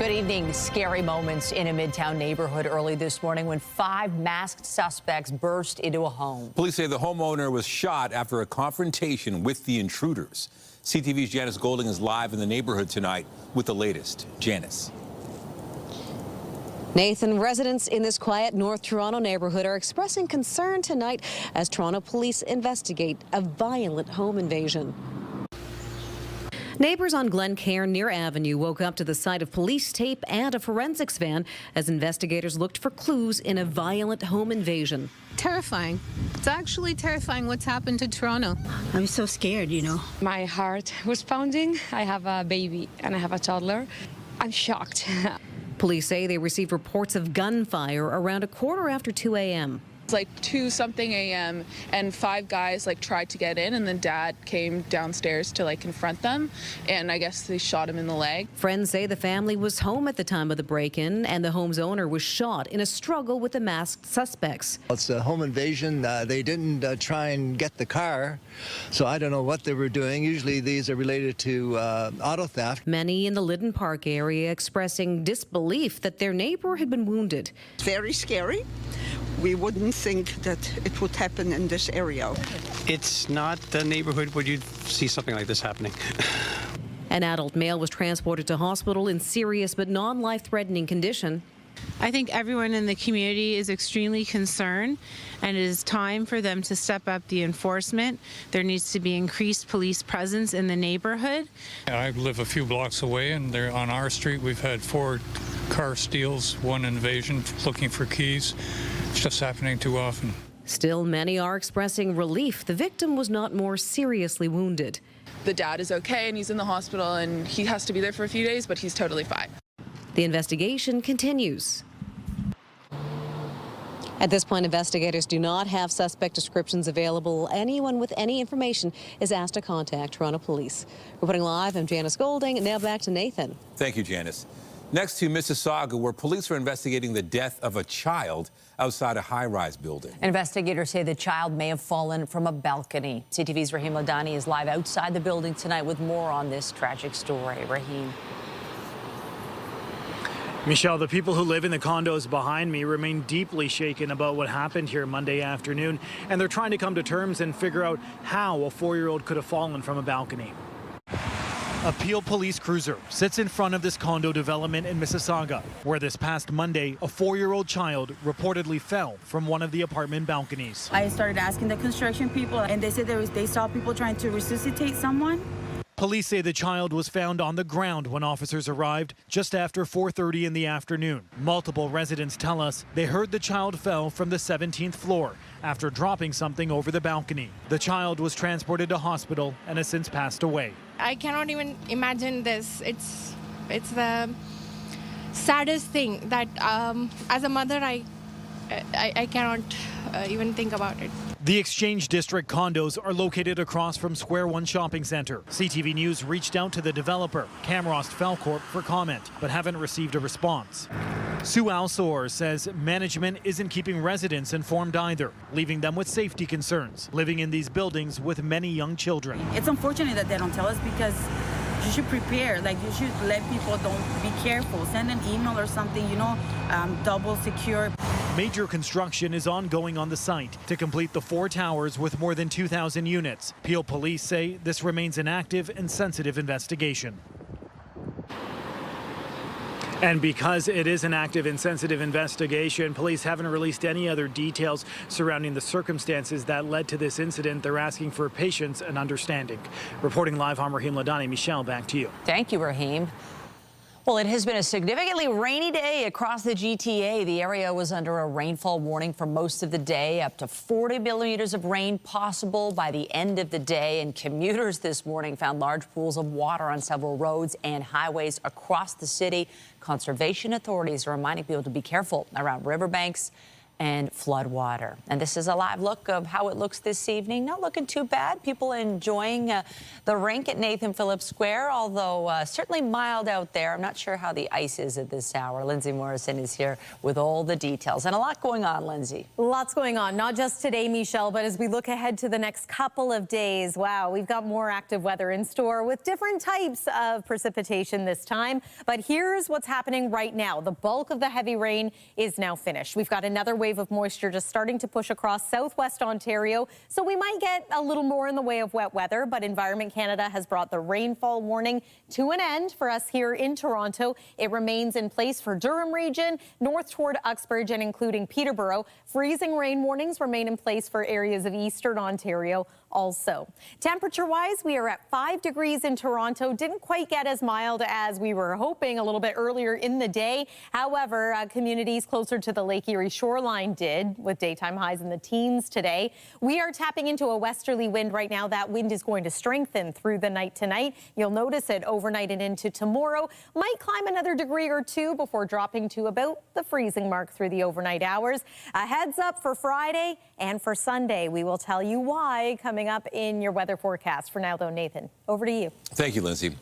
Good evening. Scary moments in a midtown neighborhood early this morning when 5 masked suspects burst into a home. Police say the homeowner was shot after a confrontation with the intruders. CTV's Janice Golding is live in the neighborhood tonight with the latest. Janice. Nathan, residents in this quiet North Toronto neighborhood are expressing concern tonight as Toronto police investigate a violent home invasion. Neighbors on Glencairn near Avenue woke up to the sight of police tape and a forensics van as investigators looked for clues in a violent home invasion. Terrifying. It's actually terrifying what's happened to Toronto. I'm so scared, you know. My heart was pounding. I have a baby and I have a toddler. I'm shocked. Police say they received reports of gunfire around 2:15 a.m. It's like 2-something a.m. and 5 guys tried to get in, and then Dad came downstairs to confront them, and I guess they shot him in the leg. Friends say the family was home at the time of the break-in, and the home's owner was shot in a struggle with the masked suspects. It's a home invasion. They didn't try and get the car, so I don't know what they were doing. Usually these are related to auto theft. Many in the Lytton Park area expressing disbelief that their neighbor had been wounded. It's very scary. We wouldn't think that it would happen in this area. It's not the neighborhood where you'd see something like this happening. An adult male was transported to hospital in serious but non-life-threatening condition. I think everyone in the community is extremely concerned, and it is time for them to step up the enforcement. There needs to be increased police presence in the neighborhood. I live a few blocks away, and there on our street we've had 4 car steals, 1 invasion, looking for keys. It's just happening too often. Still, many are expressing relief the victim was not more seriously wounded. The dad is okay, and he's in the hospital, and he has to be there for a few days, but he's totally fine. The investigation continues. At this point, investigators do not have suspect descriptions available. Anyone with any information is asked to contact Toronto Police. Reporting live, I'm Janice Golding. Now back to Nathan. Thank you, Janice. Next to Mississauga, where police are investigating the death of a child outside a high-rise building. Investigators say the child may have fallen from a balcony. CTV's Raheem Ladani is live outside the building tonight with more on this tragic story. Raheem. Michelle, the people who live in the condos behind me remain deeply shaken about what happened here Monday afternoon, and they're trying to come to terms and figure out how a 4-year-old could have fallen from a balcony. A Peel police cruiser sits in front of this condo development in Mississauga, where this past Monday, a 4-year-old child reportedly fell from one of the apartment balconies. I started asking the construction people, and they said they saw people trying to resuscitate someone. Police say the child was found on the ground when officers arrived just after 4:30 in the afternoon. Multiple residents tell us they heard the child fell from the 17th floor after dropping something over the balcony. The child was transported to hospital and has since passed away. I cannot even imagine this. It's the saddest thing that as a mother I cannot even think about it. The Exchange District condos are located across from Square One Shopping Centre. CTV News reached out to the developer, Camrost Felcorp, for comment, but haven't received a response. Sue Alsor says management isn't keeping residents informed either, leaving them with safety concerns, living in these buildings with many young children. It's unfortunate that they don't tell us, because you should prepare. You should let people don't be careful. Send an email or something, double secure. Major construction is ongoing on the site to complete the 4 towers with more than 2,000 units. Peel police say this remains an active and sensitive investigation. And because it is an active and sensitive investigation, police haven't released any other details surrounding the circumstances that led to this incident. They're asking for patience and understanding. Reporting live, I'm Raheem Ladani. Michelle, back to you. Thank you, Raheem. Well, it has been a significantly rainy day across the GTA. The area was under a rainfall warning for most of the day, up to 40 millimeters of rain possible by the end of the day. And commuters this morning found large pools of water on several roads and highways across the city. Conservation authorities are reminding people to be careful around riverbanks and floodwater. And this is a live look of how it looks this evening. Not looking too bad. People enjoying the rink at Nathan Phillips Square, although certainly mild out there. I'm not sure how the ice is at this hour. Lindsay Morrison is here with all the details. And a lot going on, Lindsay. Lots going on, not just today, Michelle, but as we look ahead to the next couple of days. Wow, we've got more active weather in store with different types of precipitation this time. But here's what's happening right now. The bulk of the heavy rain is now finished. We've got another wave of moisture just starting to push across southwest Ontario, so we might get a little more in the way of wet weather, but Environment Canada has brought the rainfall warning to an end for us here in Toronto. It remains in place for Durham region, north toward Uxbridge and including Peterborough. Freezing rain warnings remain in place for areas of eastern Ontario also. Temperature-wise, we are at 5 degrees in Toronto. Didn't quite get as mild as we were hoping a little bit earlier in the day. However, communities closer to the Lake Erie shoreline did, with daytime highs in the teens today. We are tapping into a westerly wind right now. That wind is going to strengthen through the night tonight. You'll notice it overnight and into tomorrow. Might climb another degree or two before dropping to about the freezing mark through the overnight hours. A heads up for Friday and for Sunday. We will tell you why coming up in your weather forecast. For now, though, Nathan, over to you. Thank you, Lindsay.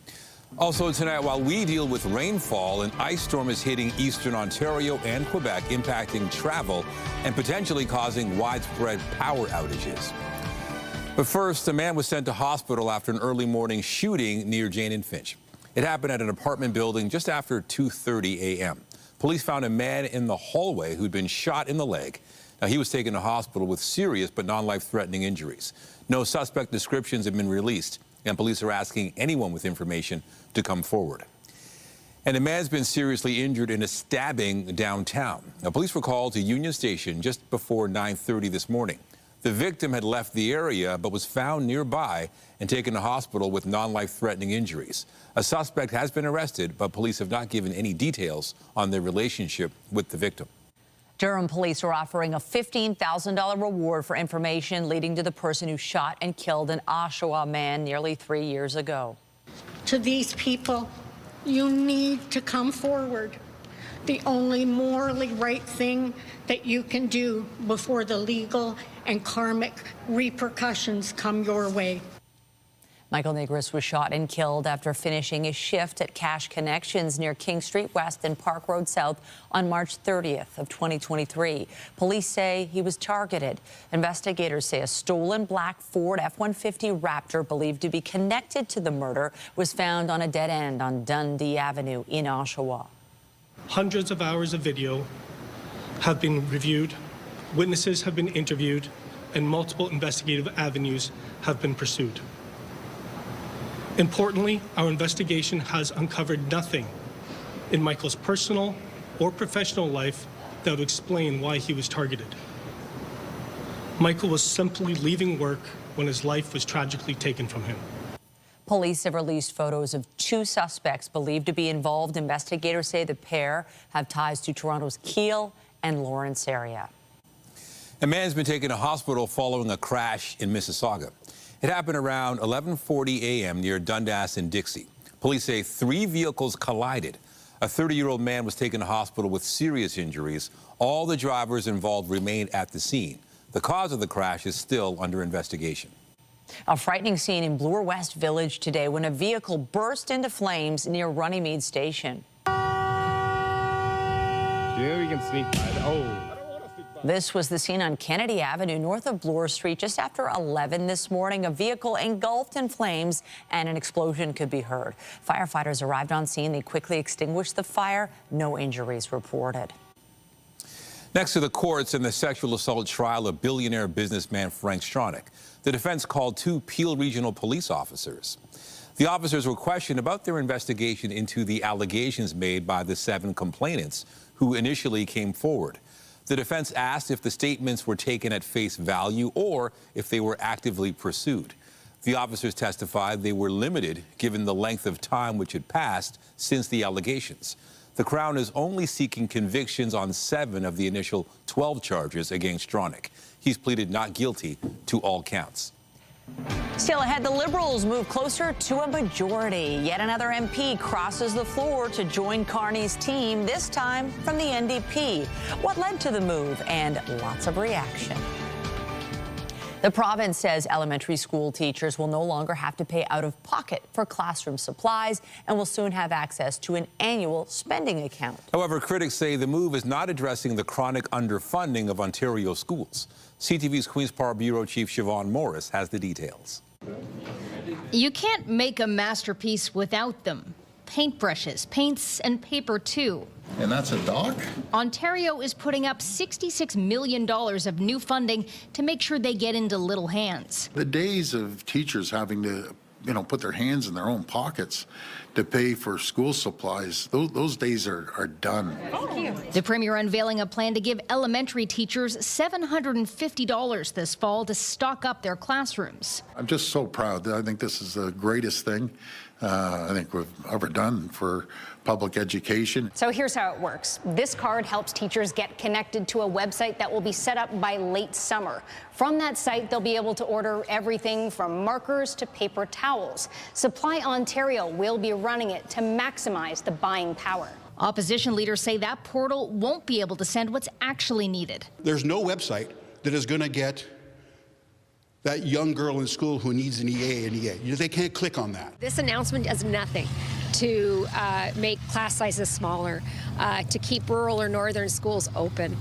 Also tonight, while we deal with rainfall, an ice storm is hitting eastern Ontario and Quebec, impacting travel and potentially causing widespread power outages. But first, a man was sent to hospital after an early morning shooting near Jane and Finch. It happened at an apartment building just after 2:30 a.m. Police found a man in the hallway who'd been shot in the leg. Now, he was taken to hospital with serious but non-life-threatening injuries. No suspect descriptions have been released, and police are asking anyone with information to come forward. And a man's been seriously injured in a stabbing downtown. Now, police were called to Union Station just before 9:30 this morning. The victim had left the area but was found nearby and taken to hospital with non-life-threatening injuries. A suspect has been arrested, but police have not given any details on their relationship with the victim. Durham police are offering a $15,000 reward for information leading to the person who shot and killed an Oshawa man nearly 3 years ago. To these people, you need to come forward. The only morally right thing that you can do before the legal and karmic repercussions come your way. Michael Negris was shot and killed after finishing his shift at Cash Connections near King Street West and Park Road South on March 30th of 2023. Police say he was targeted. Investigators say a stolen black Ford F-150 Raptor believed to be connected to the murder was found on a dead end on Dundee Avenue in Oshawa. Hundreds of hours of video have been reviewed, witnesses have been interviewed, and multiple investigative avenues have been pursued. Importantly, our investigation has uncovered nothing in Michael's personal or professional life that would explain why he was targeted. Michael was simply leaving work when his life was tragically taken from him. Police have released photos of 2 suspects believed to be involved. Investigators say the pair have ties to Toronto's Keele and Lawrence area. A man's been taken to hospital following a crash in Mississauga. It happened around 11:40 a.m. near Dundas and Dixie. Police say 3 vehicles collided. A 30-year-old man was taken to hospital with serious injuries. All the drivers involved remain at the scene. The cause of the crash is still under investigation. A frightening scene in Bloor West Village today when a vehicle burst into flames near Runnymede Station. Yeah, we can sneak by. Oh. This was the scene on Kennedy Avenue north of Bloor Street just after 11 this morning. A vehicle engulfed in flames and an explosion could be heard. Firefighters arrived on scene. They quickly extinguished the fire. No injuries reported. Next to the courts in the sexual assault trial of billionaire businessman Frank Stronach, the defense called 2 Peel Regional police officers. The officers were questioned about their investigation into the allegations made by the 7 complainants who initially came forward. The defense asked if the statements were taken at face value or if they were actively pursued. The officers testified they were limited given the length of time which had passed since the allegations. The Crown is only seeking convictions on 7 of the initial 12 charges against Stronach. He's pleaded not guilty to all counts. Still ahead, the Liberals move closer to a majority. Yet another MP crosses the floor to join Carney's team, this time from the NDP. What led to the move? And lots of reaction. The province says elementary school teachers will no longer have to pay out of pocket for classroom supplies and will soon have access to an annual spending account. However, critics say the move is not addressing the chronic underfunding of Ontario schools. CTV's Queen's Park Bureau Chief Siobhan Morris has the details. You can't make a masterpiece without them. Paintbrushes, paints, and paper too. And that's a dock? Ontario is putting up $66 million of new funding to make sure they get into little hands. The days of teachers having to, put their hands in their own pockets to pay for school supplies, those days are done. The Premier unveiling a plan to give elementary teachers $750 this fall to stock up their classrooms. I'm just so proud. I think this is the greatest thing I think we've ever done for public education. So here's how it works. This card helps teachers get connected to a website that will be set up by late summer. From that site, they'll be able to order everything from markers to paper towels. Supply Ontario will be running it to maximize the buying power. Opposition leaders say that portal won't be able to send what's actually needed. There's no website that is going to get that young girl in school who needs an EA. They can't click on that. This announcement does nothing to make class sizes smaller, to keep rural or northern schools open,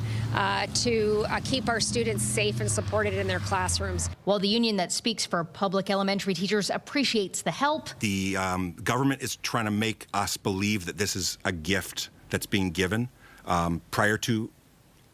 to keep our students safe and supported in their classrooms. While the union that speaks for public elementary teachers appreciates the help, the government is trying to make us believe that this is a gift that's being given prior to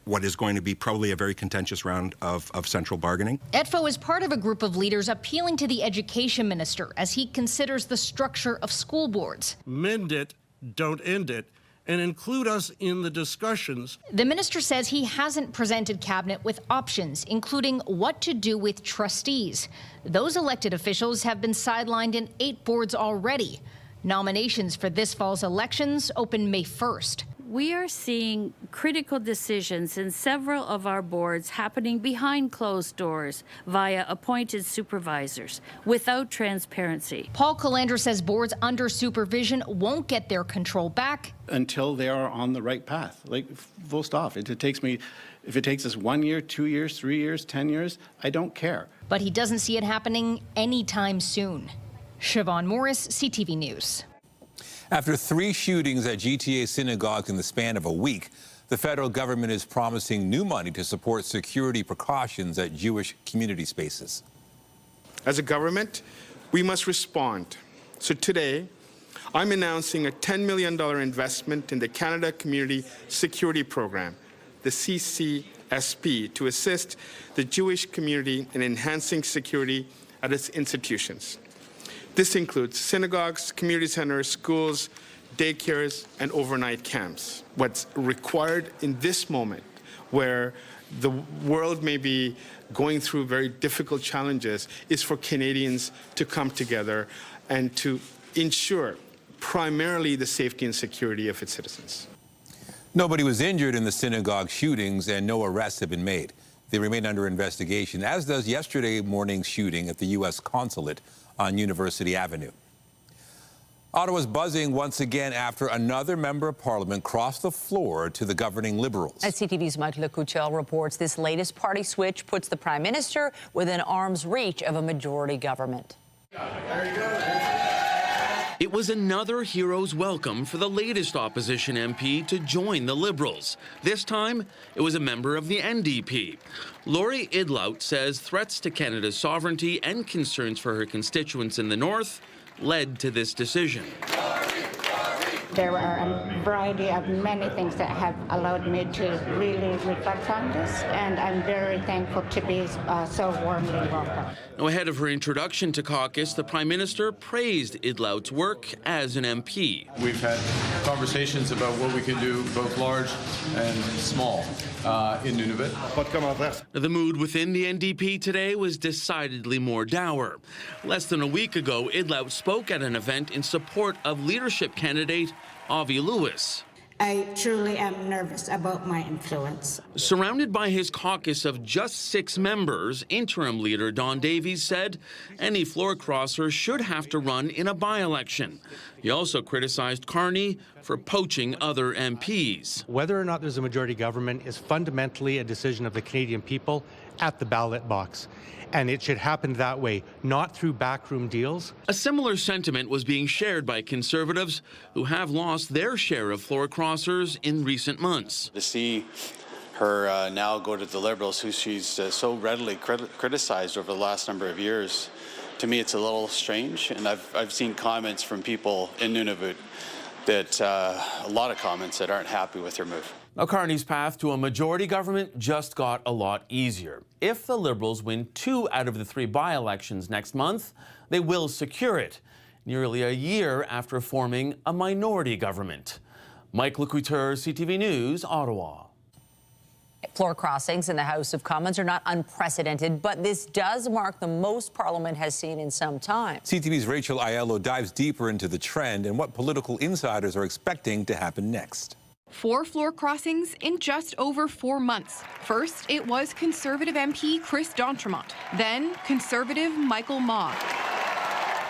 what is going to be probably a very contentious round of central bargaining. ETFO is part of a group of leaders appealing to the education minister as he considers the structure of school boards. Mend it, don't end it, and include us in the discussions. The minister says he hasn't presented cabinet with options, including what to do with trustees. Those elected officials have been sidelined in 8 boards already. Nominations for this fall's elections open May 1st. We are seeing critical decisions in several of our boards happening behind closed doors via appointed supervisors without transparency. Paul Calandra says boards under supervision won't get their control back until they are on the right path. Like, full stop. If it takes us 1 year, 2 years, 3 years, 10 years, I don't care. But he doesn't see it happening anytime soon. Siobhan Morris, CTV News. After 3 shootings at GTA synagogues in the span of a week, the federal government is promising new money to support security precautions at Jewish community spaces. As a government, we must respond. So today, I'm announcing a $10 million investment in the Canada Community Security Program, the CCSP, to assist the Jewish community in enhancing security at its institutions. This includes synagogues, community centers, schools, daycares, and overnight camps. What's required in this moment, where the world may be going through very difficult challenges, is for Canadians to come together and to ensure primarily the safety and security of its citizens. Nobody was injured in the synagogue shootings and no arrests have been made. They remain under investigation, as does yesterday morning's shooting at the U.S. consulate on University Avenue. Ottawa's buzzing once again after another member of Parliament crossed the floor to the governing Liberals. As CTV's Michael Lecouchel reports, this latest party switch puts the Prime Minister within arm's reach of a majority government. It was another hero's welcome for the latest opposition MP to join the Liberals. This time, it was a member of the NDP. Laurie Idlout says threats to Canada's sovereignty and concerns for her constituents in the north led to this decision. There are a variety of many things that have allowed me to really reflect on this, and I'm very thankful to be so warmly welcomed. Now, ahead of her introduction to caucus, the Prime Minister praised Idlout's work as an MP. We've had conversations about what we can do, both large and small, in Nunavut. The mood within the NDP today was decidedly more dour. Less than a week ago, Idlout spoke at an event in support of leadership candidate Avi Lewis. I truly am nervous about my influence. Surrounded by his caucus of just 6 members, interim leader Don Davies said any floor crosser should have to run in a by-election. He also criticized Carney for poaching other MPs. Whether or not there's a majority government is fundamentally a decision of the Canadian people at the ballot box. And it should happen that way, not through backroom deals. A similar sentiment was being shared by Conservatives who have lost their share of floor crossers in recent months. To see her now go to the Liberals, who she's so readily criticized over the last number of years, to me it's a little strange. And I've seen comments from people in Nunavut that a lot of comments that aren't happy with her move. Now, Carney's path to a majority government just got a lot easier. If the Liberals win 2 out of the 3 by-elections next month, they will secure it, nearly a year after forming a minority government. Mike Lecouteur, CTV News, Ottawa. Floor crossings in the House of Commons are not unprecedented, but this does mark the most Parliament has seen in some time. CTV's Rachel Aiello dives deeper into the trend and what political insiders are expecting to happen next. 4 floor crossings in just over 4 months. First, it was Conservative MP Chris D'Entremont, then Conservative Michael Maw.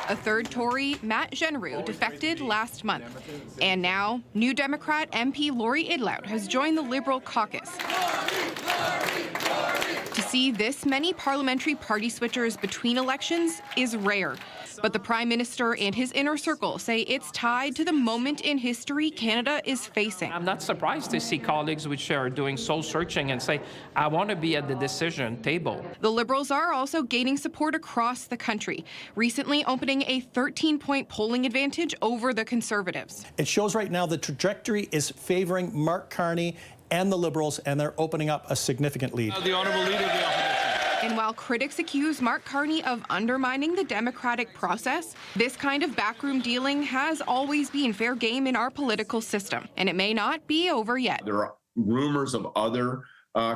A third Tory, Matt Genroux, defected last month. And now, New Democrat MP Laurie Idlout has joined the Liberal caucus. To see this many parliamentary party switchers between elections is rare. But the Prime Minister and his inner circle say it's tied to the moment in history Canada is facing. I'm not surprised to see colleagues which are doing soul searching and say, I want to be at the decision table. The Liberals are also gaining support across the country, recently opening a 13-point polling advantage over the Conservatives. It shows right now the trajectory is favoring Mark Carney and the Liberals, and they're opening up a significant lead. The Honourable Leader of the Opposition. And while critics accuse Mark Carney of undermining the democratic process, this kind of backroom dealing has always been fair game in our political system, and it may not be over yet. There are rumors of other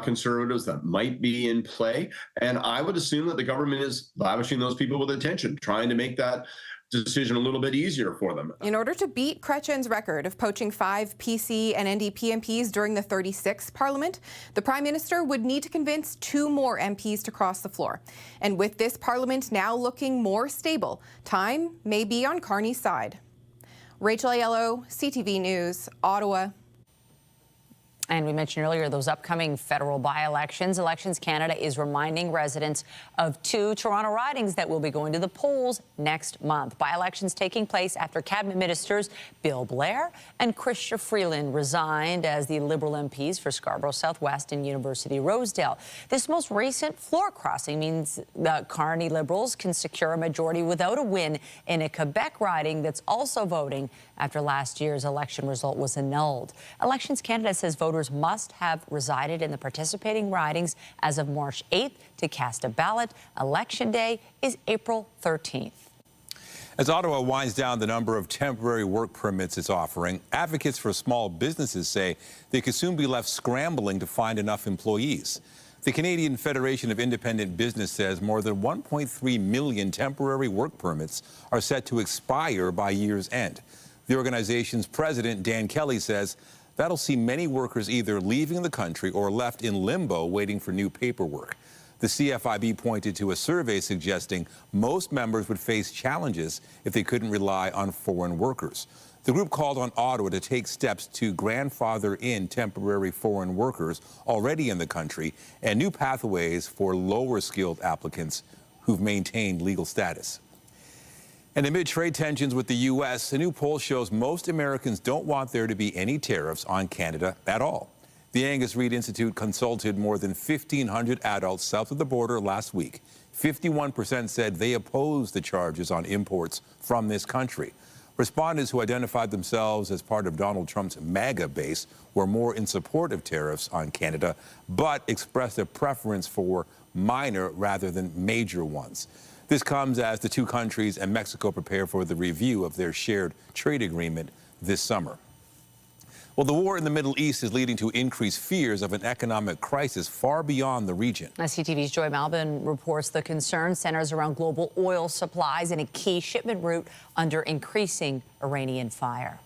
Conservatives that might be in play, and I would assume that the government is lavishing those people with attention, trying to make that decision a little bit easier for them. In order to beat Chrétien's record of poaching 5 PC and NDP MPs during the 36th Parliament, the Prime Minister would need to convince 2 more MPs to cross the floor. And with this Parliament now looking more stable, time may be on Carney's side. Rachel Aiello, CTV News, Ottawa. And we mentioned earlier those upcoming federal by-elections. Elections Canada is reminding residents of 2 Toronto ridings that will be going to the polls next month. By-elections taking place after cabinet ministers Bill Blair and Chrystia Freeland resigned as the Liberal MPs for Scarborough Southwest and University Rosedale. This most recent floor crossing means the Carney Liberals can secure a majority without a win in a Quebec riding that's also voting after last year's election result was annulled. Elections Canada says voters must have resided in the participating ridings as of March 8th to cast a ballot. Election Day is April 13th. As Ottawa winds down the number of temporary work permits it's offering, advocates for small businesses say they could soon be left scrambling to find enough employees. The Canadian Federation of Independent Business says more than 1.3 million temporary work permits are set to expire by year's end. The organization's president, Dan Kelly, says that'll see many workers either leaving the country or left in limbo waiting for new paperwork. The CFIB pointed to a survey suggesting most members would face challenges if they couldn't rely on foreign workers. The group called on Ottawa to take steps to grandfather in temporary foreign workers already in the country and new pathways for lower-skilled applicants who've maintained legal status. And amid trade tensions with the U.S., a new poll shows most Americans don't want there to be any tariffs on Canada at all. The Angus Reid Institute consulted more than 1,500 adults south of the border last week. 51% said they oppose the charges on imports from this country. Respondents who identified themselves as part of Donald Trump's MAGA base were more in support of tariffs on Canada, but expressed a preference for minor rather than major ones. This comes as the 2 countries and Mexico prepare for the review of their shared trade agreement this summer. Well, the war in the Middle East is leading to increased fears of an economic crisis far beyond the region. CTV's Joy Malbin reports the concern centers around global oil supplies and a key shipment route under increasing Iranian fire.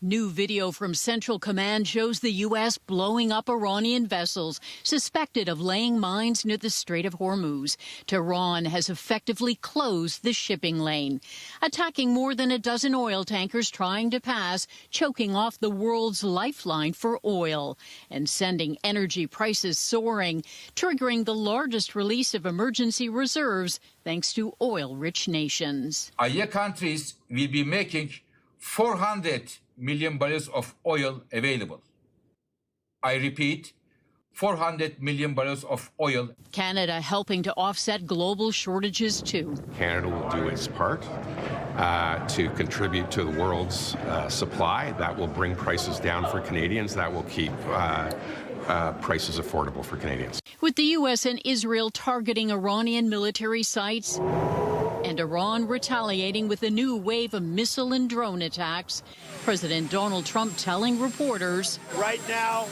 New video from Central Command shows the U.S. blowing up Iranian vessels suspected of laying mines near the Strait of Hormuz. Tehran has effectively closed the shipping lane, attacking more than a dozen oil tankers trying to pass, choking off the world's lifeline for oil, and sending energy prices soaring, triggering the largest release of emergency reserves thanks to oil-rich nations. Our countries will be making 400 million barrels of oil available. I repeat, 400 million barrels of oil. Canada helping to offset global shortages too. Canada will do its part to contribute to the world's supply. That will bring prices down for Canadians. That will keep prices affordable for Canadians. With the U.S. and Israel targeting Iranian military sites and Iran retaliating with a new wave of missile and drone attacks, President Donald Trump telling reporters, right now,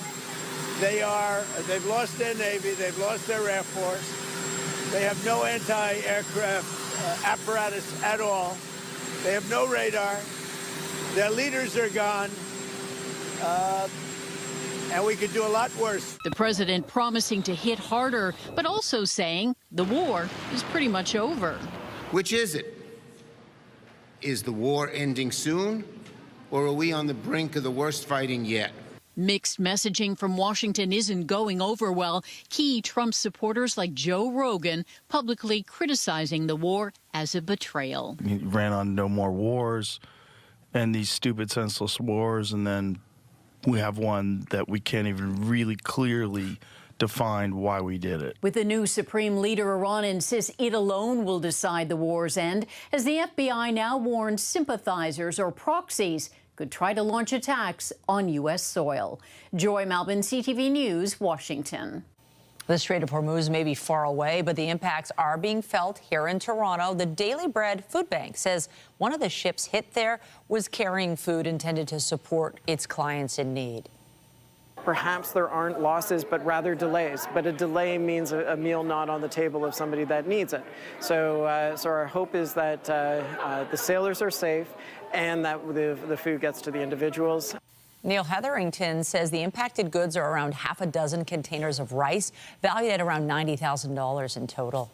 they've lost their Navy, they've lost their Air Force, they have no anti-aircraft apparatus at all, they have no radar, their leaders are gone, and we could do a lot worse. The president promising to hit harder, but also saying the war is pretty much over. Which is it? Is the war ending soon, or are we on the brink of the worst fighting yet? Mixed messaging from Washington isn't going over well. Key Trump supporters like Joe Rogan publicly criticizing the war as a betrayal. He ran on no more wars and these stupid, senseless wars, and then we have one that we can't even really clearly define why we did it. With the new supreme leader, Iran insists it alone will decide the war's end, as the FBI now warns sympathizers or proxies could try to launch attacks on U.S. soil. Joy Malbin, CTV News, Washington. The Strait of Hormuz may be far away, but the impacts are being felt here in Toronto. The Daily Bread Food Bank says one of the ships hit there was carrying food intended to support its clients in need. Perhaps there aren't losses, but rather delays. But a delay means a meal not on the table of somebody that needs it. So our hope is that the sailors are safe and that the food gets to the individuals. Neil Hetherington says the impacted goods are around half a dozen containers of rice, valued at around $90,000 in total.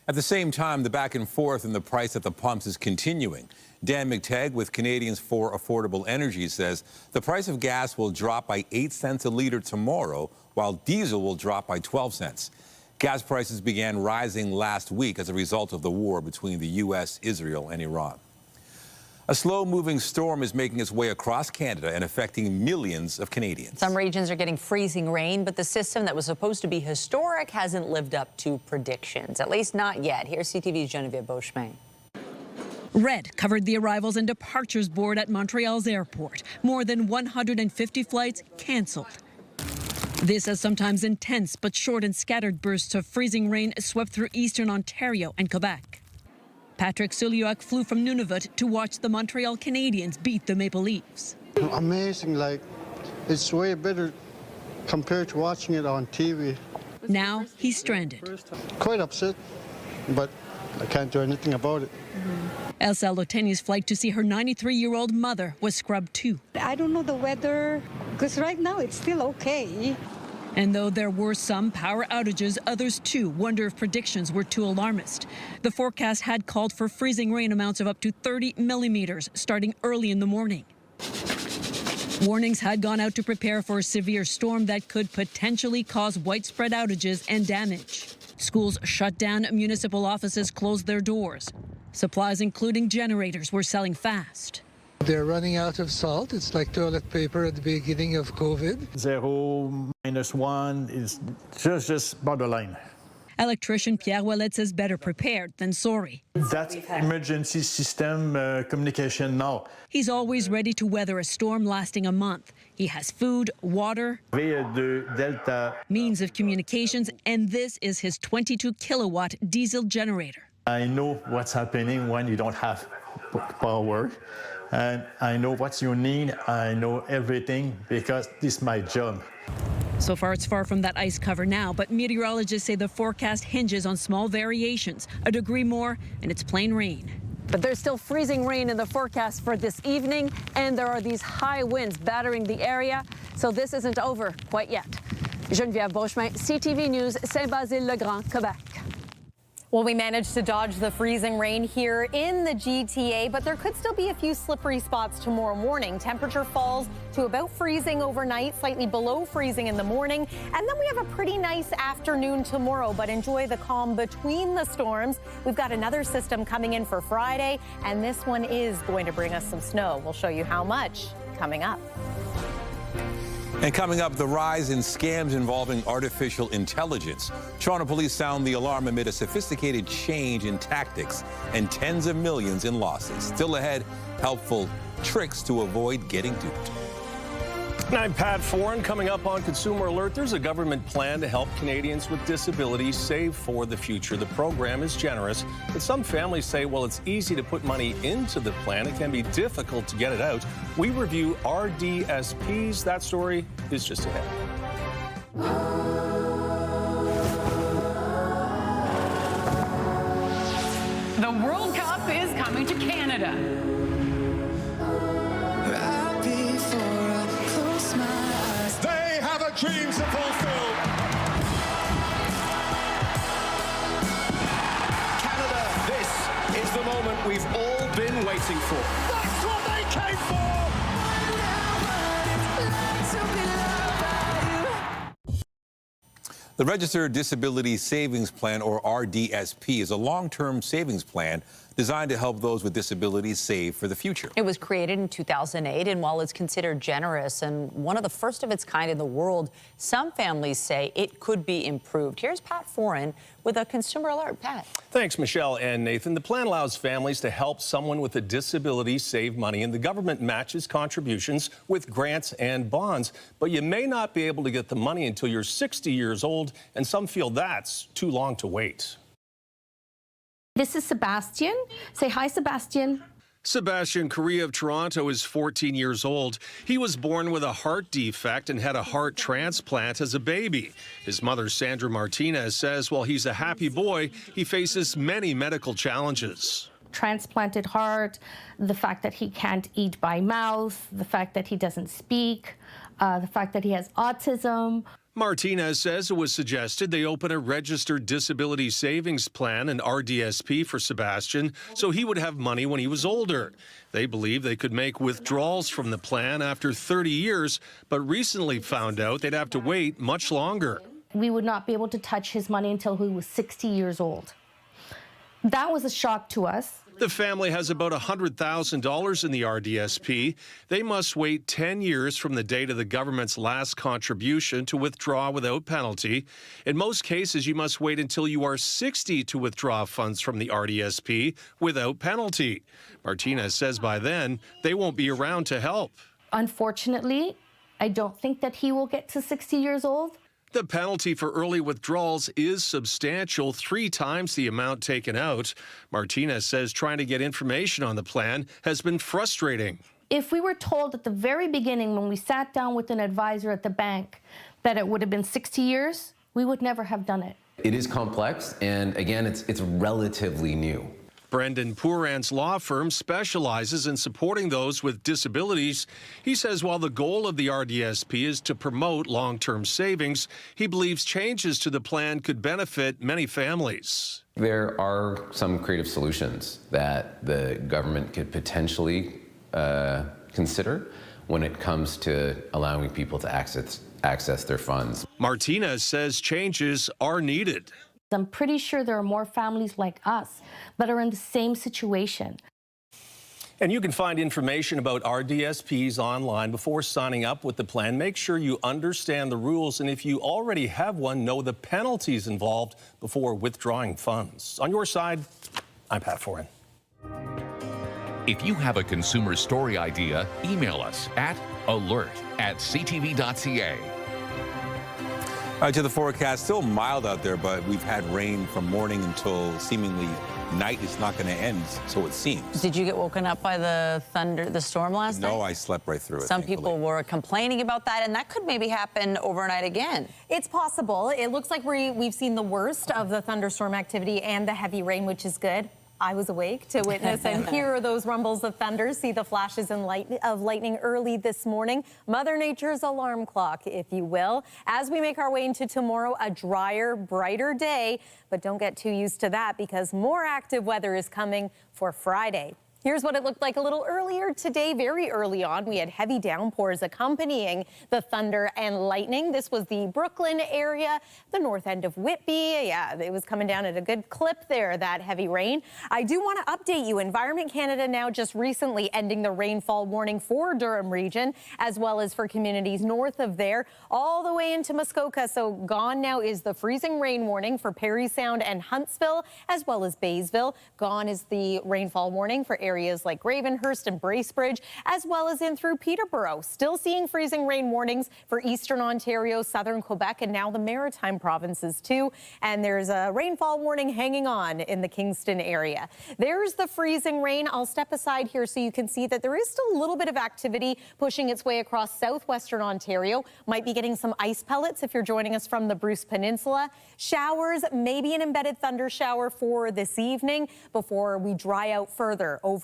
At the same time, the back and forth in the price at the pumps is continuing. Dan McTagg with Canadians for Affordable Energy says the price of gas will drop by 8 cents a litre tomorrow, while diesel will drop by 12 cents. Gas prices began rising last week as a result of the war between the U.S., Israel, and Iran. A slow-moving storm is making its way across Canada and affecting millions of Canadians. Some regions are getting freezing rain, but the system that was supposed to be historic hasn't lived up to predictions, at least not yet. Here's CTV's Genevieve Beauchemin. Red covered the arrivals and departures board at Montreal's airport. More than 150 flights canceled. This as sometimes intense but short and scattered bursts of freezing rain swept through eastern Ontario and Quebec. Patrick Suliak flew from Nunavut to watch the Montreal Canadiens beat the Maple Leafs. Amazing, like, it's way better compared to watching it on TV. Now he's stranded. Quite upset, but I can't do anything about it. Elsa Loteni's flight to see her 93-year-old mother was scrubbed too. I don't know the weather, because right now it's still okay. And though there were some power outages, others too wonder if predictions were too alarmist. The forecast had called for freezing rain amounts of up to 30 millimeters starting early in the morning. Warnings had gone out to prepare for a severe storm that could potentially cause widespread outages and damage. Schools shut down, municipal offices closed their doors. Supplies, including generators, were selling fast. They're running out of salt. It's like toilet paper at the beginning of COVID. 0, -1 is just borderline. Electrician Pierre Ouellet says better prepared than sorry. That's emergency system communication now. He's always ready to weather a storm lasting a month. He has food, water, V2 Delta, means of communications, and this is his 22-kilowatt diesel generator. I know what's happening when you don't have power, and I know what you need. I know everything because this is my job. So far, it's far from that ice cover now, but meteorologists say the forecast hinges on small variations, a degree more, and it's plain rain. But there's still freezing rain in the forecast for this evening, and there are these high winds battering the area, so this isn't over quite yet. Geneviève Beauchemin, CTV News, Saint-Basile-le-Grand, Quebec. Well, we managed to dodge the freezing rain here in the GTA, but there could still be a few slippery spots tomorrow morning. Temperature falls to about freezing overnight, slightly below freezing in the morning. And then we have a pretty nice afternoon tomorrow, but enjoy the calm between the storms. We've got another system coming in for Friday, and this one is going to bring us some snow. We'll show you how much coming up. And coming up, the rise in scams involving artificial intelligence. Toronto police sound the alarm amid a sophisticated change in tactics and tens of millions in losses. Still ahead, helpful tricks to avoid getting duped. I'm Pat Foran. Coming up on Consumer Alert, there's a government plan to help Canadians with disabilities save for the future. The program is generous, but some families say, well, it's easy to put money into the plan. It can be difficult to get it out. We review RDSPs. That story is just ahead. The World Cup is coming to Canada. Dreams are fulfilled. Canada, this is the moment we've all been waiting for. That's what they came for! The Registered Disability Savings Plan, or RDSP, is a long-term savings plan designed to help those with disabilities save for the future. It was created in 2008, and while it's considered generous and one of the first of its kind in the world, some families say it could be improved. Here's Pat Foran with a Consumer Alert. Pat. Thanks, Michelle and Nathan. The plan allows families to help someone with a disability save money, and the government matches contributions with grants and bonds. But you may not be able to get the money until you're 60 years old, and some feel that's too long to wait. This is Sebastian. Say hi, Sebastian. Sebastian Correa of Toronto is 14 years old. He was born with a heart defect and had a heart transplant as a baby. His mother, Sandra Martinez, says while he's a happy boy, he faces many medical challenges. Transplanted heart, the fact that he can't eat by mouth, the fact that he doesn't speak, the fact that he has autism. Martinez says it was suggested they open a registered disability savings plan, an RDSP, for Sebastian, so he would have money when he was older. They believe they could make withdrawals from the plan after 30 years, but recently found out they'd have to wait much longer. We would not be able to touch his money until he was 60 years old. That was a shock to us. The family has about $100,000 in the RDSP. They must wait 10 years from the date of the government's last contribution to withdraw without penalty. In most cases, you must wait until you are 60 to withdraw funds from the RDSP without penalty. Martinez says by then, they won't be around to help. Unfortunately, I don't think that he will get to 60 years old. The penalty for early withdrawals is substantial, 3 times the amount taken out. Martinez says trying to get information on the plan has been frustrating. If we were told at the very beginning when we sat down with an advisor at the bank that it would have been 60 years, we would never have done it. It is complex, and again, it's relatively new. Brendan Pooran's law firm specializes in supporting those with disabilities. He says while the goal of the RDSP is to promote long-term savings, he believes changes to the plan could benefit many families. There are some creative solutions that the government could potentially consider when it comes to allowing people to access their funds. Martinez says changes are needed. I'm pretty sure there are more families like us that are in the same situation. And you can find information about RDSPs online before signing up with the plan. Make sure you understand the rules, and if you already have one, know the penalties involved before withdrawing funds. On your side, I'm Pat Foran. If you have a consumer story idea, email us at alert@ctv.ca. All right, to the forecast, still mild out there, but we've had rain from morning until seemingly night. It's not going to end, so it seems. Did you get woken up by the thunder, the storm last night? No, I slept right through it. Some people were complaining about that, and that could maybe happen overnight again. It's possible. It looks like we've seen the worst of the thunderstorm activity and the heavy rain, which is good. I was awake to witness and hear those rumbles of thunder, see the flashes of lightning early this morning. Mother Nature's alarm clock, if you will. As we make our way into tomorrow, a drier, brighter day, but don't get too used to that because more active weather is coming for Friday. Here's what it looked like a little earlier today. Very early on, we had heavy downpours accompanying the thunder and lightning. This was the Brooklyn area, the north end of Whitby. Yeah, it was coming down at a good clip there, that heavy rain. I do want to update you. Environment Canada now just recently ending the rainfall warning for Durham region, as well as for communities north of there, all the way into Muskoka. So gone now is the freezing rain warning for Parry Sound and Huntsville, as well as Baysville. Gone is the rainfall warning for areas like Gravenhurst and Bracebridge, as well as in through Peterborough. Still seeing freezing rain warnings for eastern Ontario, southern Quebec, and now the Maritime provinces too. And there's a rainfall warning hanging on in the Kingston area. There's the freezing rain. I'll step aside here so you can see that there is still a little bit of activity pushing its way across southwestern Ontario. Might be getting some ice pellets if you're joining us from the Bruce Peninsula. Showers, maybe an embedded thunder shower for this evening before we dry out further overnight.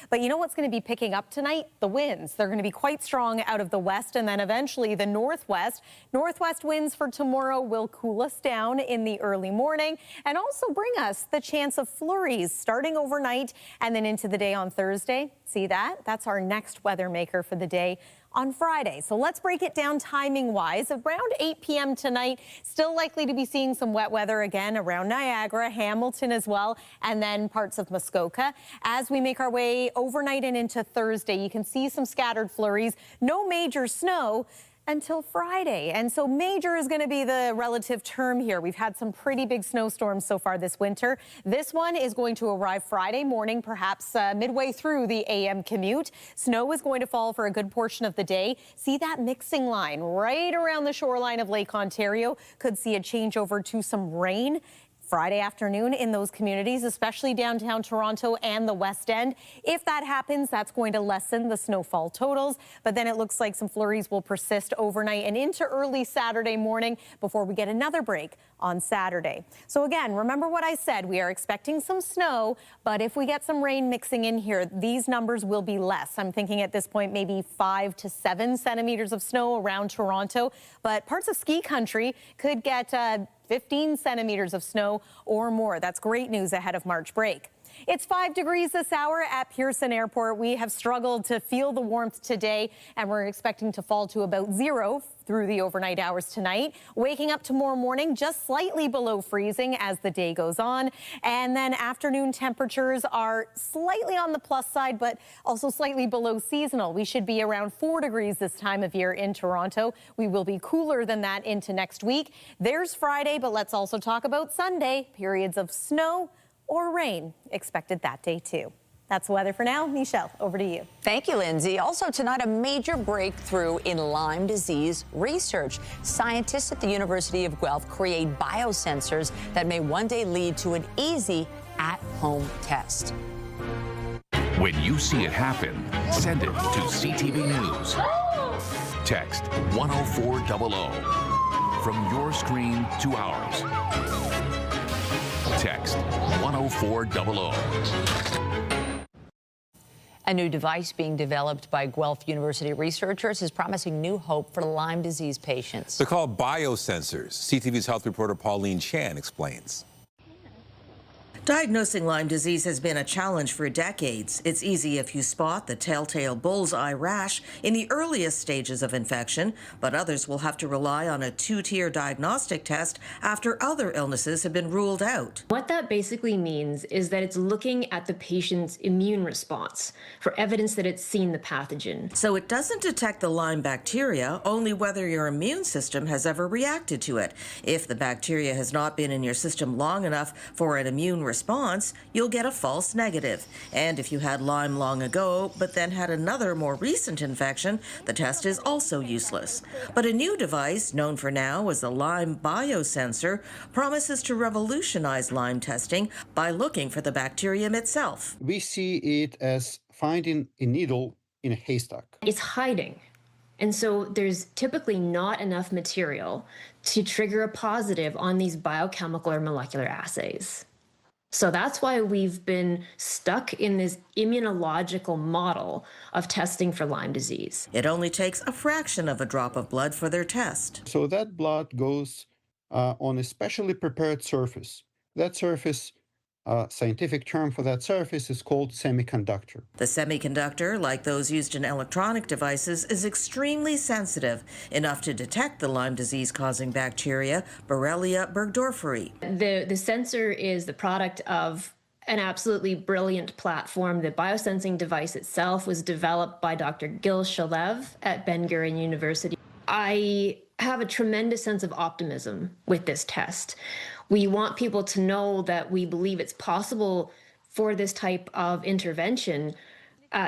But you know what's going to be picking up tonight? The winds. They're going to be quite strong out of the west and then eventually the northwest. Northwest winds for tomorrow will cool us down in the early morning and also bring us the chance of flurries starting overnight and then into the day on Thursday. See that? That's our next weather maker for the day on Friday. So let's break it down timing-wise. Around 8 p.m. tonight, still likely to be seeing some wet weather again around Niagara, Hamilton as well, and then parts of Muskoka. As we make our way overnight and into Thursday, you can see some scattered flurries. No major snow until Friday. And so major is going to be the relative term here. We've had some pretty big snowstorms so far this winter. This one is going to arrive Friday morning, perhaps midway through the AM commute. Snow is going to fall for a good portion of the day. See that mixing line right around the shoreline of Lake Ontario. Could see a change over to some rain Friday afternoon in those communities, especially downtown Toronto and the West End. If that happens, that's going to lessen the snowfall totals. But then it looks like some flurries will persist overnight and into early Saturday morning before we get another break on Saturday. So again, remember what I said. We are expecting some snow, but if we get some rain mixing in here, these numbers will be less. I'm thinking at this point maybe 5 to 7 centimeters of snow around Toronto, but parts of ski country could get 15 centimeters of snow or more. That's great news ahead of March break. It's 5 degrees this hour at Pearson Airport. We have struggled to feel the warmth today, and we're expecting to fall to about 0 through the overnight hours tonight. Waking up tomorrow morning just slightly below freezing as the day goes on. And then afternoon temperatures are slightly on the plus side, but also slightly below seasonal. We should be around 4 degrees this time of year in Toronto. We will be cooler than that into next week. There's Friday, but let's also talk about Sunday. Periods of snow or rain expected that day too. That's the weather for now. Michelle, over to you. Thank you, Lindsay. Also tonight, a major breakthrough in Lyme disease research. Scientists at the University of Guelph create biosensors that may one day lead to an easy at-home test. When you see it happen, send it to CTV News. Text 10400 from your screen to ours. Text 10400. A new device being developed by Guelph University researchers is promising new hope for Lyme disease patients. They're called biosensors. CTV's health reporter Pauline Chan explains. Diagnosing Lyme disease has been a challenge for decades. It's easy if you spot the telltale bullseye rash in the earliest stages of infection, but others will have to rely on a two-tier diagnostic test after other illnesses have been ruled out. What that basically means is that it's looking at the patient's immune response for evidence that it's seen the pathogen. So it doesn't detect the Lyme bacteria, only whether your immune system has ever reacted to it. If the bacteria has not been in your system long enough for an immune response, you'll get a false negative. And if you had Lyme long ago, but then had another more recent infection, the test is also useless. But a new device, known for now as the Lyme biosensor, promises to revolutionize Lyme testing by looking for the bacterium itself. We see it as finding a needle in a haystack. It's hiding. And so there's typically not enough material to trigger a positive on these biochemical or molecular assays. So that's why we've been stuck in this immunological model of testing for Lyme disease. It only takes a fraction of a drop of blood for their test. So that blood goes on a specially prepared surface. That surface, scientific term for that surface is called semiconductor. The semiconductor, like those used in electronic devices, is extremely sensitive, enough to detect the Lyme disease-causing bacteria, Borrelia burgdorferi. The sensor is the product of an absolutely brilliant platform. The biosensing device itself was developed by Dr. Gil Shalev at Ben-Gurion University. I have a tremendous sense of optimism with this test. We want people to know that we believe it's possible for this type of intervention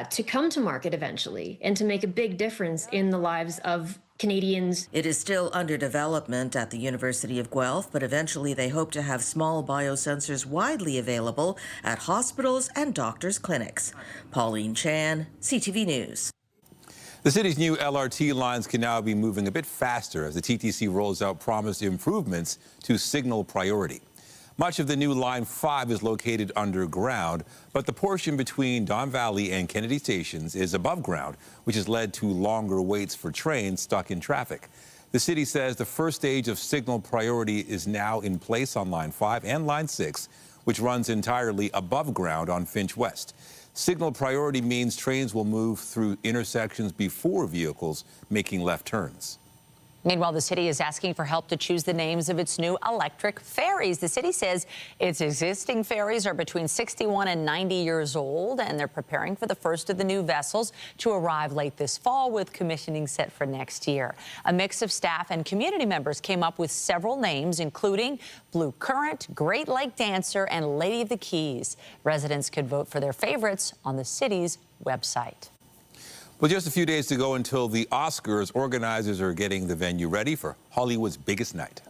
to come to market eventually and to make a big difference in the lives of Canadians. It is still under development at the University of Guelph, but eventually they hope to have small biosensors widely available at hospitals and doctors' clinics. Pauline Chan, CTV News. The city's new LRT lines can now be moving a bit faster as the TTC rolls out promised improvements to signal priority. Much of the new Line 5 is located underground, but the portion between Don Valley and Kennedy stations is above ground, which has led to longer waits for trains stuck in traffic. The city says the first stage of signal priority is now in place on Line 5 and Line 6, which runs entirely above ground on Finch West. Signal priority means trains will move through intersections before vehicles making left turns. Meanwhile, the city is asking for help to choose the names of its new electric ferries. The city says its existing ferries are between 61 and 90 years old, and they're preparing for the first of the new vessels to arrive late this fall, with commissioning set for next year. A mix of staff and community members came up with several names, including Blue Current, Great Lake Dancer, and Lady of the Keys. Residents could vote for their favorites on the city's website. Well, just a few days to go until the Oscars, organizers are getting the venue ready for Hollywood's biggest night.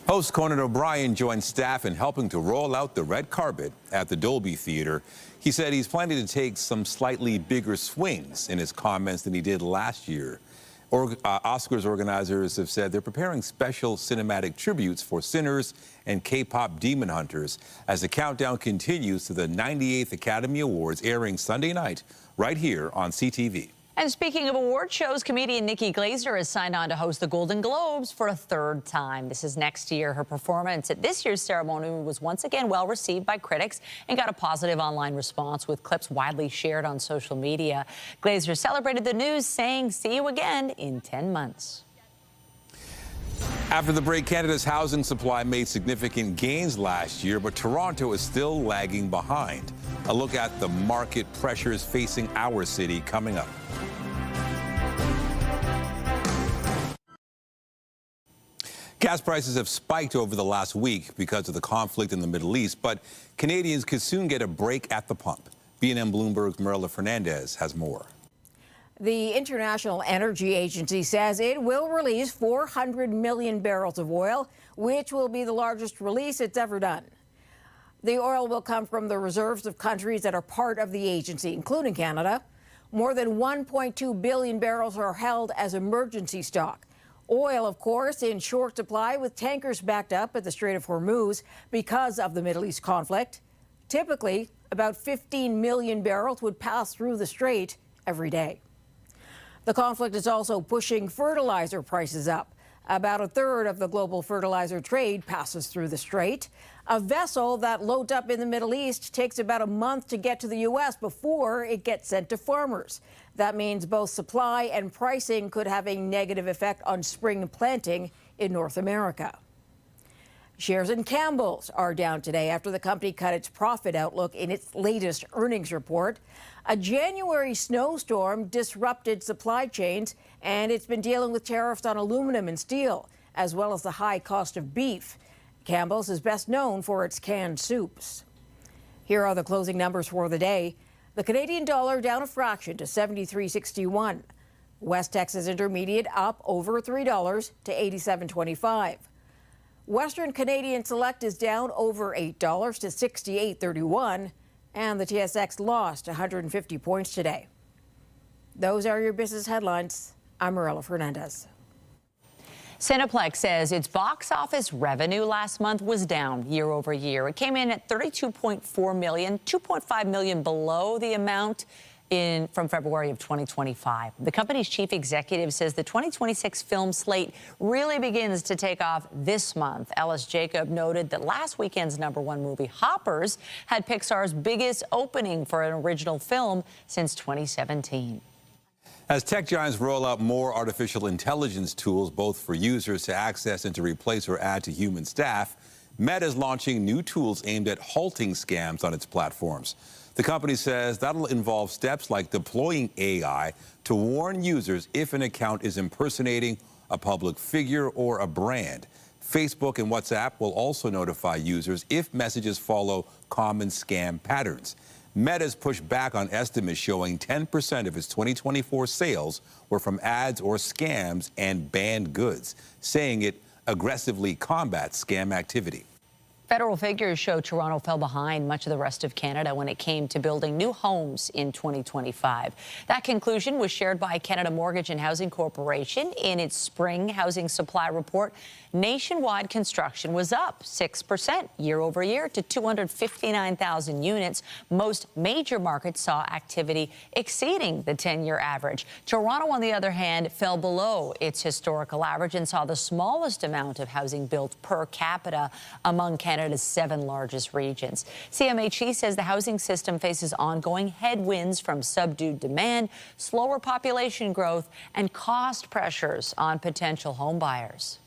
Host Conan O'Brien joined staff in helping to roll out the red carpet at the Dolby Theatre. He said he's planning to take some slightly bigger swings in his comments than he did last year. Oscars organizers have said they're preparing special cinematic tributes for sinners and K-pop demon hunters as the countdown continues to the 98th Academy Awards, airing Sunday night right here on CTV. And speaking of award shows, comedian Nikki Glaser has signed on to host the Golden Globes for a third time. This is next year. Her performance at this year's ceremony was once again well received by critics and got a positive online response, with clips widely shared on social media. Glaser celebrated the news, saying, "See you again in 10 months." After the break, Canada's housing supply made significant gains last year, but Toronto is still lagging behind. A look at the market pressures facing our city coming up. Gas prices have spiked over the last week because of the conflict in the Middle East, but Canadians could soon get a break at the pump. BNN Bloomberg's Marilla Fernandez has more. The International Energy Agency says it will release 400 million barrels of oil, which will be the largest release it's ever done. The oil will come from the reserves of countries that are part of the agency, including Canada. More than 1.2 billion barrels are held as emergency stock. Oil, of course, in short supply, with tankers backed up at the Strait of Hormuz because of the Middle East conflict. Typically, about 15 million barrels would pass through the strait every day. The conflict is also pushing fertilizer prices up. About a third of the global fertilizer trade passes through the strait. A vessel that loads up in the Middle East takes about a month to get to the U.S. before it gets sent to farmers. That means both supply and pricing could have a negative effect on spring planting in North America. Shares in Campbell's are down today after the company cut its profit outlook in its latest earnings report. A January snowstorm disrupted supply chains, and it's been dealing with tariffs on aluminum and steel, as well as the high cost of beef. Campbell's is best known for its canned soups. Here are the closing numbers for the day. The Canadian dollar down a fraction to 73.61. West Texas Intermediate up over $3 to 87.25. Western Canadian Select is down over $8 to 68.31, and the TSX lost 150 points today. Those are your business headlines. I'm Marilla Fernandez. Cineplex says its box office revenue last month was down year over year. It came in at $32.4 million, $2.5 million below the amount from February of 2025. The company's chief executive says the 2026 film slate really begins to take off this month. Ellis Jacob noted that last weekend's #1 movie, Hoppers, had Pixar's biggest opening for an original film since 2017. As tech giants roll out more artificial intelligence tools, both for users to access and to replace or add to human staff, Meta is launching new tools aimed at halting scams on its platforms. The company says that'll involve steps like deploying AI to warn users if an account is impersonating a public figure or a brand. Facebook and WhatsApp will also notify users if messages follow common scam patterns. Meta's pushed back on estimates showing 10% of its 2024 sales were from ads or scams and banned goods, saying it aggressively combats scam activity. Federal figures show Toronto fell behind much of the rest of Canada when it came to building new homes in 2025. That conclusion was shared by Canada Mortgage and Housing Corporation in its spring housing supply report. Nationwide construction was up 6% year over year to 259,000 units. Most major markets saw activity exceeding the 10-year average. Toronto, on the other hand, fell below its historical average and saw the smallest amount of housing built per capita among Canada's 7 largest regions. CMHC says the housing system faces ongoing headwinds from subdued demand, slower population growth, and cost pressures on potential home buyers.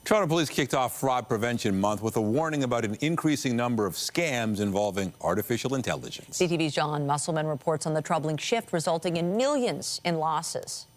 Toronto Police kicked off Fraud Prevention Month with a warning about an increasing number of scams involving artificial intelligence. CTV's John Musselman reports on the troubling shift resulting in millions in losses.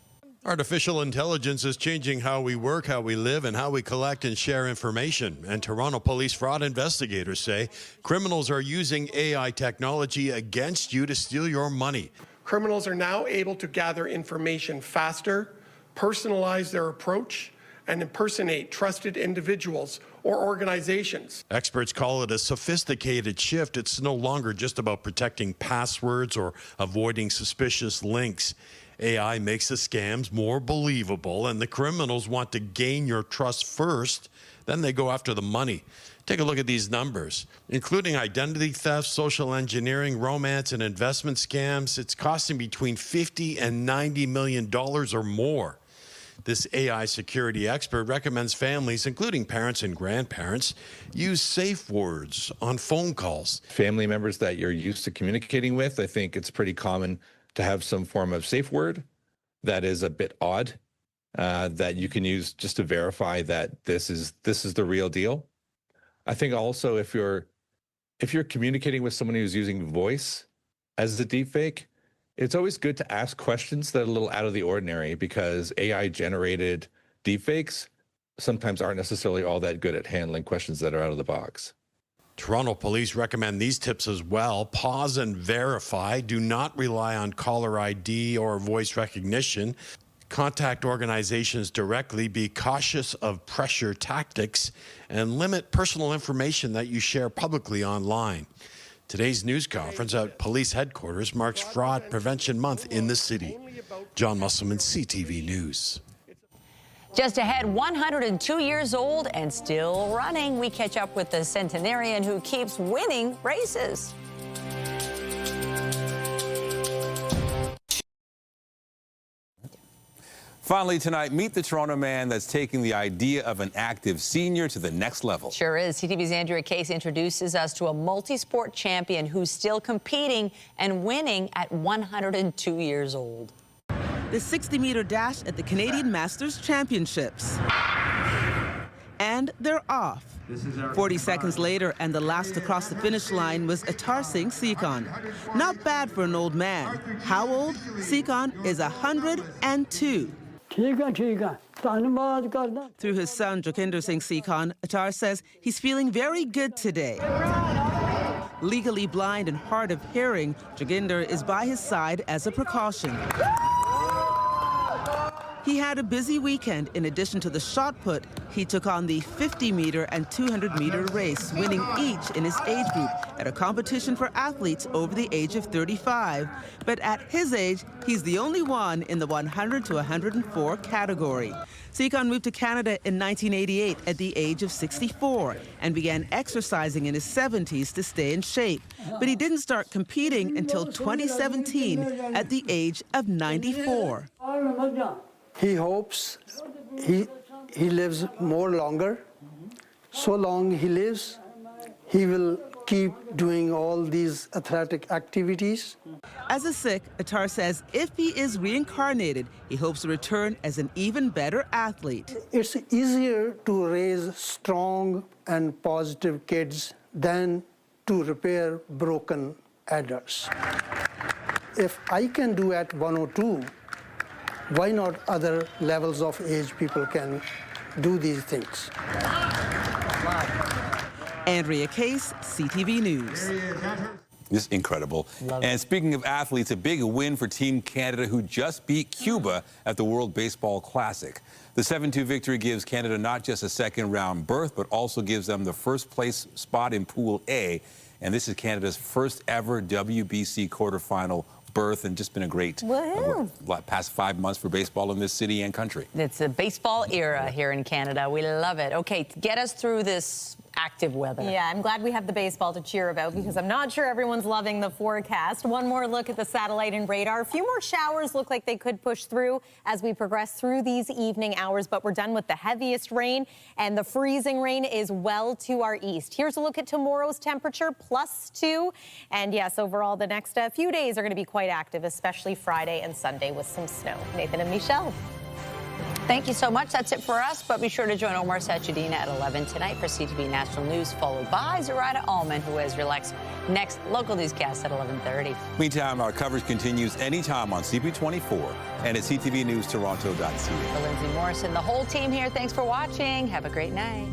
Artificial intelligence is changing how we work, how we live, and how we collect and share information. And Toronto Police fraud investigators say criminals are using AI technology against you to steal your money. Criminals are now able to gather information faster, personalize their approach, and impersonate trusted individuals or organizations. Experts call it a sophisticated shift. It's no longer just about protecting passwords or avoiding suspicious links. AI makes the scams more believable, and the criminals want to gain your trust first, then they go after the money. Take a look at these numbers. Including identity theft, social engineering, romance, and investment scams, it's costing between $50 and $90 million or more. This AI security expert recommends families, including parents and grandparents, use safe words on phone calls. Family members that you're used to communicating with, I think it's pretty common to have some form of safe word that is a bit odd, that you can use just to verify that this is the real deal. I think also if you're communicating with someone who's using voice as the deepfake, it's always good to ask questions that are a little out of the ordinary, because AI-generated deepfakes sometimes aren't necessarily all that good at handling questions that are out of the box. Toronto Police recommend these tips as well. Pause and verify. Do not rely on caller ID or voice recognition. Contact organizations directly. Be cautious of pressure tactics, and limit personal information that you share publicly online. Today's news conference at police headquarters marks Fraud Prevention Month in the city. John Musselman, CTV News. Just ahead, 102 years old and still running. We catch up with the centenarian who keeps winning races. Finally tonight, meet the Toronto man that's taking the idea of an active senior to the next level. Sure is. CTV's Andrea Case introduces us to a multi-sport champion who's still competing and winning at 102 years old. The 60-meter dash at the Canadian Masters Championships. And they're off. 40 seconds later, and the last to cross the finish line was Atar Singh Sikon. Not bad for an old man. How old? Sikon is 102. Through his son, Jakinder Singh Sikon, Atar says he's feeling very good today. Legally blind and hard of hearing, Jakinder is by his side as a precaution. He had a busy weekend. In addition to the shot put, he took on the 50-meter and 200-meter race, winning each in his age group at a competition for athletes over the age of 35. But at his age, he's the only one in the 100 to 104 category. Sikon moved to Canada in 1988 at the age of 64 and began exercising in his 70s to stay in shape. But he didn't start competing until 2017 at the age of 94. He hopes he lives more longer. So long he lives, he will keep doing all these athletic activities. As a Sikh, Attar says if he is reincarnated, he hopes to return as an even better athlete. It's easier to raise strong and positive kids than to repair broken adults. If I can do at 102, why not other levels of age people can do these things? Andrea Case, CTV News. This is incredible. And speaking of athletes, a big win for Team Canada, who just beat Cuba at the World Baseball Classic. The 7-2 victory gives Canada not just a second-round berth, but also gives them the first-place spot in Pool A. And this is Canada's first ever WBC quarterfinal berth, and just been a great past 5 months for baseball in this city and country. It's a baseball era here in Canada. We love it. Okay, get us through this active weather. Yeah, I'm glad we have the baseball to cheer about because I'm not sure everyone's loving the forecast. One more look at the satellite and radar. A few more showers look like they could push through as we progress through these evening hours, but we're done with the heaviest rain, and the freezing rain is well to our east. Here's a look at tomorrow's temperature, +2. And yes, overall, the next few days are going to be quite active, especially Friday and Sunday with some snow. Nathan and Michelle. Thank you so much. That's it for us, but be sure to join Omar Sachedina at 11 tonight for CTV National News, followed by Zoraida Allman, who has your next local newscast at 11:30. Meantime, our coverage continues anytime on CP24 and at CTVNewsToronto.ca. For Lindsay Morrison, the whole team here, thanks for watching. Have a great night.